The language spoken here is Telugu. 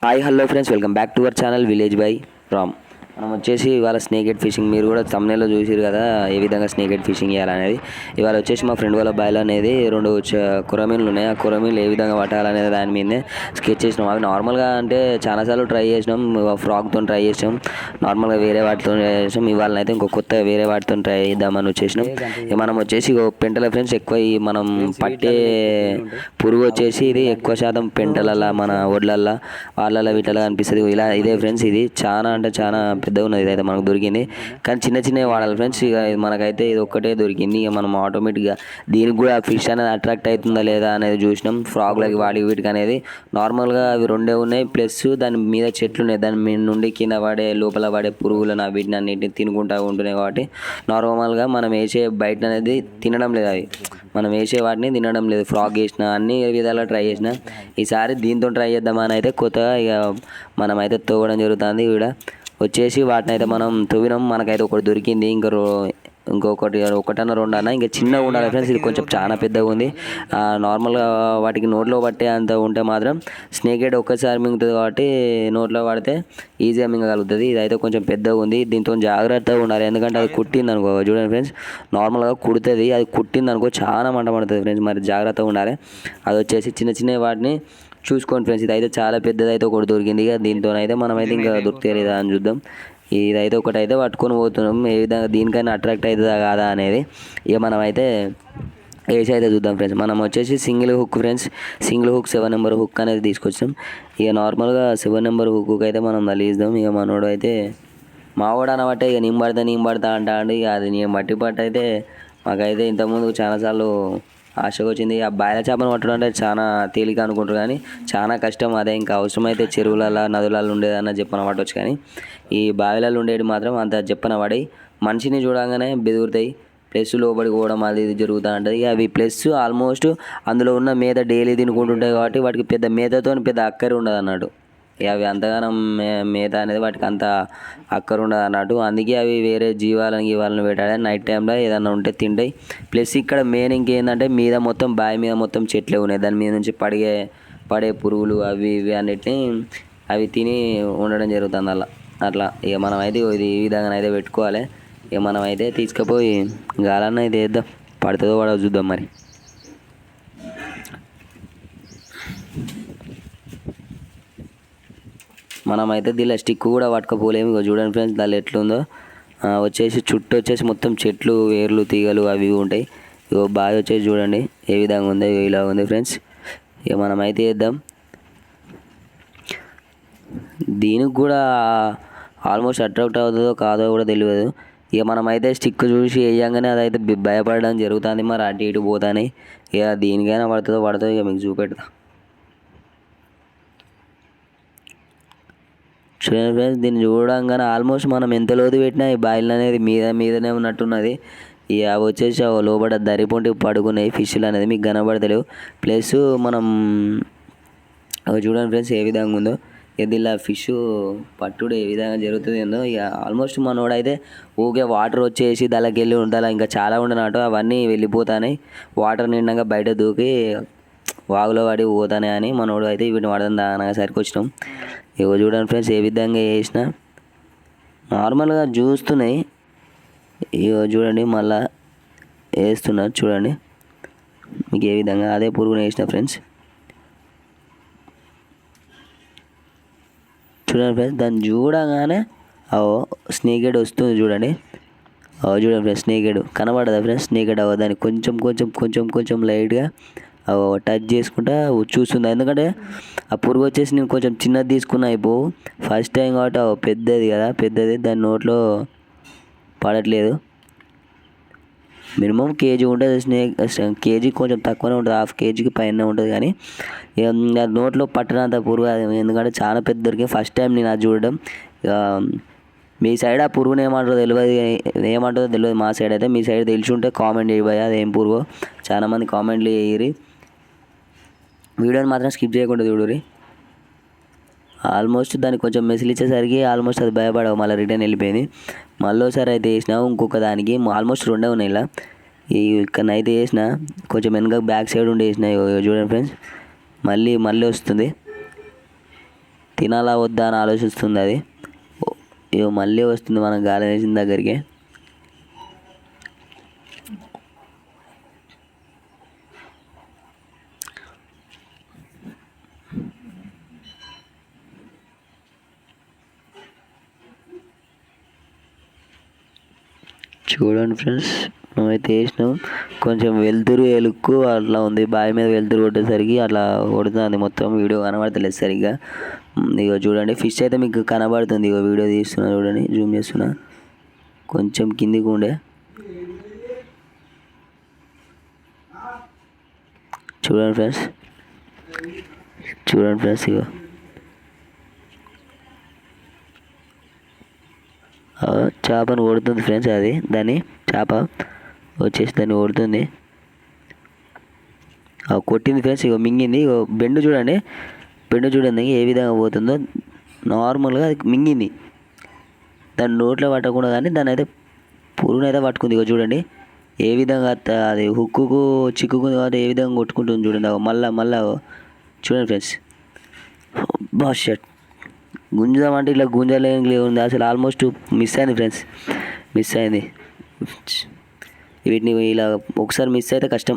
Hi hello friends, welcome back to our channel village by Ram. మనం వచ్చేసి ఇవాళ స్నేక్ హెడ్ ఫిషింగ్, మీరు కూడా thumbnail లో చూసిరు కదా ఏ విధంగా స్నేక్ హెడ్ ఫిషింగ్ చేయాలనేది. ఇవాళ వచ్చేసి మా ఫ్రెండ్ వాళ్ళ బాయిలో అనేది 2 కొరమీన్లు ఉన్నాయి. ఆ కొరమీన్లు ఏ విధంగా పట్టాలనేది దాని మీదనే స్కెచ్ చేసినాం. అవి నార్మల్గా అంటే చాలాసార్లు ట్రై చేసినాం, ఫ్రాక్తో ట్రై చేసాం, నార్మల్గా వేరే వాటితో చేసాం. ఇవాళ అయితే ఇంకో కొత్త వేరే వాటితో ట్రై చేద్దామని వచ్చేసినాం. మనం వచ్చేసి పెంటల ఫ్రెండ్స్ ఎక్కువ ఈ మనం పట్టే పురుగు వచ్చేసి ఇది ఎక్కువ శాతం పెంటలల్లా, మన ఒడ్లల్లా, వాళ్ళ వీటిలో కనిపిస్తుంది. ఇలా ఇదే ఫ్రెండ్స్, ఇది చాలా అంటే చాలా పెద్దగా ఉన్నది. ఇదైతే మనకు దొరికింది, కానీ చిన్నవి వాడాలి ఫ్రెండ్స్. ఇక మనకైతే ఇది ఒక్కటే దొరికింది. ఇక మనం ఆటోమేటిక్గా దీనికి కూడా ఫిష్ అనేది అట్రాక్ట్ అవుతుందా లేదా అనేది చూసినాం. ఫ్రాగ్లకి వాడి వీటికి అనేది నార్మల్గా అవి 2 ఉన్నాయి, ప్లస్ దాని మీద చెట్లు ఉన్నాయి. దాని మీద నుండి కింద పడే లోపల పడే పురుగులను వీటిని అన్నింటిని తినుకుంటూ ఉంటున్నాయి. కాబట్టి నార్మల్గా మనం వేసే బయట అనేది తినడం లేదు. అవి మనం వేసే వాటిని తినడం లేదు. ఫ్రాగ్ వేసిన అన్ని విధాలుగా ట్రై చేసిన, ఈసారి దీంతో ట్రై చేద్దామని అయితే కొత్తగా ఇక మనమైతే తవ్వడం జరుగుతుంది. ఇక్కడ వచ్చేసి వాటిని అయితే మనం తవ్వినాం. మనకైతే ఒకటి దొరికింది, ఒకటన్నా 2 అన్నా ఇంకా చిన్నగా ఉండాలి ఫ్రెండ్స్. ఇది కొంచెం చాలా పెద్దగా ఉంది. నార్మల్గా వాటికి నోట్లో పట్టే అంత ఉంటే మాత్రం స్నేక్ హెడ్ ఒక్కసారి మింగుతుంది. కాబట్టి నోట్లో పడితే ఈజీగా మింగగలుగుతుంది. ఇదైతే కొంచెం పెద్దగా ఉంది, దీంతో జాగ్రత్తగా ఉండాలి. ఎందుకంటే అది కుట్టింది అనుకో, చూడండి ఫ్రెండ్స్, నార్మల్గా కుడుతుంది, అది కుట్టింది అనుకో చాలా మంట పడుతుంది ఫ్రెండ్స్. మరి జాగ్రత్తగా ఉండాలి. అది వచ్చేసి చిన్న వాటిని చూసుకోండి ఫ్రెండ్స్. ఇదైతే చాలా పెద్దదైతే ఒకటి దొరికింది. ఇక దీంతోనైతే మనమైతే ఇంకా దొరికితే లేదా అని చూద్దాం. ఇదైతే ఒకటైతే పట్టుకొని పోతున్నాం. ఏ విధంగా దీనికైనా అట్రాక్ట్ అవుతుందా కాదా అనేది ఇక మనమైతే వేసి అయితే చూద్దాం ఫ్రెండ్స్. మనం వచ్చేసి single hook friends, single hook 7 number hook అనేది తీసుకొచ్చాం. ఇక నార్మల్గా 7 నెంబర్ హుక్ అయితే మనం తలిద్దాం. ఇక మనోడు అయితే మావాడు అనబట్టే ఇక నేను పడతా అండి. ఇక అది నేను మట్టి పట్టు అయితే మాకైతే ఇంతకుముందు చాలాసార్లు ఆశగా వచ్చింది. ఆ బాయిల చేపను పట్టడం అంటే చాలా తేలిక అనుకుంటారు, కానీ చాలా కష్టం. అదే ఇంకా అవసరమైతే చెరువులలో, నదులలో ఉండేదన్న చెప్పన పట్టవచ్చు, కానీ ఈ బావిలలో ఉండేది మాత్రం అంత చెప్పన పడి మనిషిని చూడంగానే బెదురుతాయి. ప్లస్ లోపలికి పోవడం అది ఇది జరుగుతూ ఉంటుంది. అవి ప్లస్ ఆల్మోస్ట్ అందులో ఉన్న మేత డైలీ తినుకుంటుంటాయి. కాబట్టి వాటికి పెద్ద మేతతో పెద్ద అక్కర ఉండదు అన్నట్టు. అవి అంతగానం మేత అనేది వాటికి అంత అక్కర ఉండదు అన్నట్టు. అందుకే అవి వేరే జీవాలను పెట్టాలి. నైట్ టైంలో ఏదైనా ఉంటే తింటాయి. ప్లస్ ఇక్కడ మెయిన్ ఇంకేంటంటే మీద మొత్తం బావి మీద మొత్తం చెట్లే ఉన్నాయి. దాని మీద నుంచి పడే పురుగులు అవి ఇవి అన్నిటిని అవి తిని ఉండడం జరుగుతుంది అట్లా. ఇక మనం అయితే ఇది ఈ విధంగా అయితే పెట్టుకోవాలి. ఇక మనం అయితే తీసుకుపోయి గాలన్న అయితే వేద్దాం, పడుతుందో పడవ చూద్దాం. మరి మనమైతే దీనిలో స్టిక్ కూడా పట్టుకపోలేము. ఇక చూడండి ఫ్రెండ్స్, దానిలో ఎట్లుందో. వచ్చేసి చుట్టూ వచ్చేసి మొత్తం చెట్లు, వేర్లు, తీగలు అవి ఉంటాయి. ఇగో బావి వచ్చేసి చూడండి ఏ విధంగా ఉందో, ఇలా ఉంది ఫ్రెండ్స్. ఇక మనమైతే వేద్దాం. దీనికి కూడా ఆల్మోస్ట్ అట్రాక్ట్ అవుతుందో కాదో కూడా తెలియదు. ఇక మనమైతే స్టిక్ చూసి వేయంగానే అదైతే భయపడడం జరుగుతుంది. మరి అటు ఇటు పోతానే. ఇక దీనికైనా పడుతుందో ఇక మీకు చూపెడతా. చూడండి ఫ్రెండ్స్, దీన్ని చూడంగానే ఆల్మోస్ట్ మనం ఎంత లోతు పెట్టినా ఈ బాయిల్ అనేది మీదనే ఉన్నట్టున్నది. ఇక అవి వచ్చేసి లోపల దరిపొంటి పడుకున్నాయి ఫిష్లు అనేది మీకు కనబడతలేవు. ప్లస్ మనం అవి చూడండి ఫ్రెండ్స్ ఏ విధంగా ఉందో. ఇక ఇలా ఫిష్ పట్టుడు ఏ విధంగా జరుగుతుంది ఏందో. ఇక ఆల్మోస్ట్ మనోడైతే ఊకే వాటర్ వచ్చేసి దానికి వెళ్ళి ఉండాలి, ఇంకా చాలా ఉండనట్టు అవన్నీ వెళ్ళిపోతాయి. వాటర్ నిండగా బయట దూకి వాగులో పడి పోతానే అని మనోడు అయితే వీటిని వాడదాం దానగా సరికి వచ్చినాం. ఇగో చూడండి ఫ్రెండ్స్ ఏ విధంగా వేసిన నార్మల్గా చూస్తున్నాయి. ఇగో చూడండి మళ్ళా వేస్తున్నారు చూడండి. మీకు ఏ విధంగా అదే పురుగుని వేసిన ఫ్రెండ్స్. చూడండి ఫ్రెండ్స్, దాన్ని చూడగానే స్నేక్ హెడ్ వస్తుంది చూడండి. చూడండి ఫ్రెండ్స్, స్నేక్ హెడ్ కనబడదా ఫ్రెండ్స్? స్నేక్ హెడ్ దాన్ని కొంచెం లైట్గా టచ్ చేసుకుంటా చూస్తుంది. ఎందుకంటే ఆ పురుగు వచ్చేసి నేను కొంచెం చిన్నది తీసుకున్నా అయిపోవు, ఫస్ట్ టైం కాబట్టి పెద్దది కదా, పెద్దది దాని నోట్లో పడట్లేదు. మినిమం కేజీ ఉంటుంది స్నేక్, కేజీ కొంచెం తక్కువనే ఉంటుంది, హాఫ్ కేజీకి పైన ఉంటుంది. కానీ నోట్లో పట్టనంత పురుగు అది, ఎందుకంటే చాలా పెద్ద దొరికింది. ఫస్ట్ టైం నేను అది చూడడం. మీ సైడ్ ఆ పురుగుని ఏమంటారో తెలియదు, మా సైడ్ అయితే. మీ సైడ్ తెలిసి ఉంటే కామెంట్ చేయబోయా అది ఏం పురుగో. చాలామంది కామెంట్లు చేయరి. వీడియోని మాత్రం స్కిప్ చేయకుండా చూడురి. ఆల్మోస్ట్ దానికి కొంచెం మెసేజ్ ఇచ్చేసరికి ఆల్మోస్ట్ అది భయపడవు, మళ్ళీ రిటర్న్ వెళ్ళిపోయింది. మళ్ళీసారి అయితే వేసిన ఇంకొక దానికి ఆల్మోస్ట్ 2 ఉన్నాయి. ఇలా ఇక్కడనైతే వేసిన కొంచెం వెనక బ్యాక్ సైడ్ ఉండి వేసిన. చూడండి ఫ్రెండ్స్, మళ్ళీ వస్తుంది. తినాలా వద్దా అని ఆలోచిస్తుంది అది. ఇగో మళ్ళీ వస్తుంది మనం గాలి వేసిన దగ్గరికి. చూడండి ఫ్రెండ్స్, మేమైతే వేసినాం. కొంచెం వెలుతురు ఎలుక్కు అట్లా ఉంది, బావి మీద వెలుతురు కొట్టేసరికి అట్లా కొడుతుంది మొత్తం. వీడియో కనబడతలేదు సరిగ్గా. ఇగో చూడండి, ఫిష్ అయితే మీకు కనబడుతుంది. ఇగో వీడియో తీస్తున్నా చూడండి, జూమ్ చేస్తున్నా. కొంచెం కిందికి ఉండే చూడండి ఫ్రెండ్స్, ఇగో చేపను కొడుతుంది ఫ్రెండ్స్. అది దాన్ని చేప వచ్చేసి దాన్ని కొడుతుంది. కొట్టింది ఫ్రెండ్స్. ఇగో మింగింది. ఇగో బెండు చూడండి ఏ విధంగా పోతుందో. నార్మల్గా అది మింగింది, దాని నోట్లో పట్టకుండా కానీ దాన్ని అయితే పురుగును అయితే పట్టుకుంది. ఇగో చూడండి ఏ విధంగా అది హుక్కుకు చిక్కుకుంది కాబట్టి ఏ విధంగా కొట్టుకుంటుంది చూడండి. మళ్ళా చూడండి ఫ్రెండ్స్. షట్ గుంజదామంటే ఇట్లా గుంజలేని ఉంది అసలు. ఆల్మోస్ట్ మిస్ అయింది ఫ్రెండ్స్, వీటిని ఇలా ఒకసారి మిస్ అయితే కష్టం.